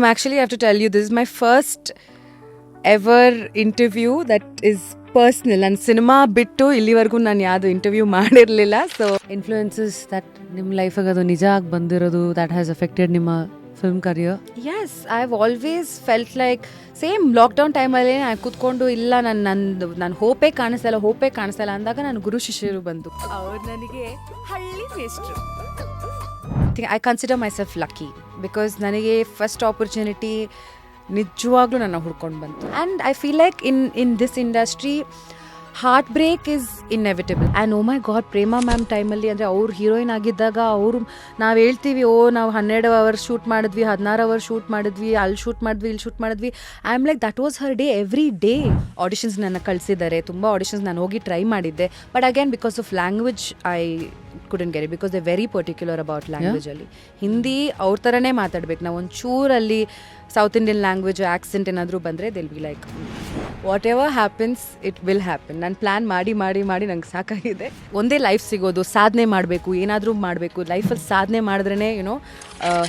Actually, I have to tell you, this is my first ever interview that is personal. And cinema ಬಿಟ್ಟು ಇಲ್ಲಿವರೆಗೂ ನಾನು ಯಾವುದು interview ಮಾಡಿರಲಿಲ್ಲ. So influences that ನಿಮ್ಮ ಲೈಫಾಗ ಅದು ನಿಜ ಆಗಿ ಬಂದಿರೋದು ದ್ಯಾಟ್ ಹ್ಯಾಸ್ ಅಫೆಕ್ಟೆಡ್ ನಿಮ್ಮ film career. yes, I've always felt like same lockdown ಟೈಮಲ್ಲಿ ನಾನು ಕೂತ್ಕೊಂಡು ಇಲ್ಲ ನಾನು ಹೋಪೇ ಕಾಣಿಸ್ತಾ ಇಲ್ಲ ಅಂದಾಗ ನಾನು ಗುರು ಶಿಷ್ಯರು ಬಂದು ಅವ್ರು ನನಗೆ ಹಳ್ಳಿ ಮೇಸ್ಟ್ರು. I consider myself lucky because ನನಗೆ ಫಸ್ಟ್ ಆಪರ್ಚುನಿಟಿ ನಿಜವಾಗ್ಲೂ ನನ್ನ ಹುಡ್ಕೊಂಡು ಬಂತು. And I feel like in this industry heart break is inevitable. And oh my god, Prema ma'am ಟೈಮಲ್ಲಿ ಅಂದರೆ ಅವ್ರು ಹೀರೋಯಿನ್ ಆಗಿದ್ದಾಗ ಅವರು ನಾವು ಹೇಳ್ತೀವಿ ನಾವು 12 ಅವರ್ಸ್ ಶೂಟ್ ಮಾಡಿದ್ವಿ, 16 ಅವರ್ಸ್ ಶೂಟ್ ಮಾಡಿದ್ವಿ, ಅಲ್ಲಿ ಶೂಟ್ ಮಾಡಿದ್ವಿ. I am like that was her day, every day. Auditions ನನ್ನ ಕಳಿಸಿದ್ದಾರೆ, ತುಂಬ ಆಡಿಷನ್ಸ್ ನಾನು ಹೋಗಿ ಟ್ರೈ ಮಾಡಿದ್ದೆ. But again because of language I couldn't get it because they're very particular about language ಅಲ್ಲಿ. ಹಿಂದಿ ಅವ್ರ ಥರನೇ ಮಾತಾಡ್ಬೇಕು. ನಾವು ಒಂಚೂರಲ್ಲಿ ಸೌತ್ ಇಂಡಿಯನ್ ಲ್ಯಾಂಗ್ವೇಜ್ ಆ್ಯಕ್ಸೆಂಟ್ ಏನಾದರೂ ಬಂದರೆ it'll be like whatever happens it will happen. ನಾನು ಪ್ಲ್ಯಾನ್ ಮಾಡಿ ನಂಗೆ ಸಾಕಾಗಿದೆ. ಒಂದೇ ಲೈಫ್ ಸಿಗೋದು, ಸಾಧನೆ ಮಾಡಬೇಕು, ಏನಾದರೂ ಮಾಡಬೇಕು ಲೈಫಲ್ಲಿ. ಸಾಧನೆ ಮಾಡಿದ್ರೇ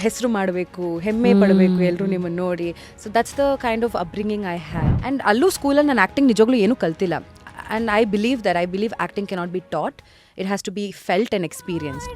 ಹೆಸರು ಮಾಡಬೇಕು, ಹೆಮ್ಮೆ ಪಡಬೇಕು ಎಲ್ಲರೂ ನಿಮ್ಮನ್ನು ನೋಡಿ. So that's the kind of upbringing I had. And ಅಲ್ಲೂ ಸ್ಕೂಲಲ್ಲಿ ನಾನು ಆ್ಯಕ್ಟಿಂಗ್ ನಿಜವಾಗ್ಲೂ ಏನೂ ಕಲ್ತಿಲ್ಲ. And I believe acting cannot be taught. It has to be felt and experienced.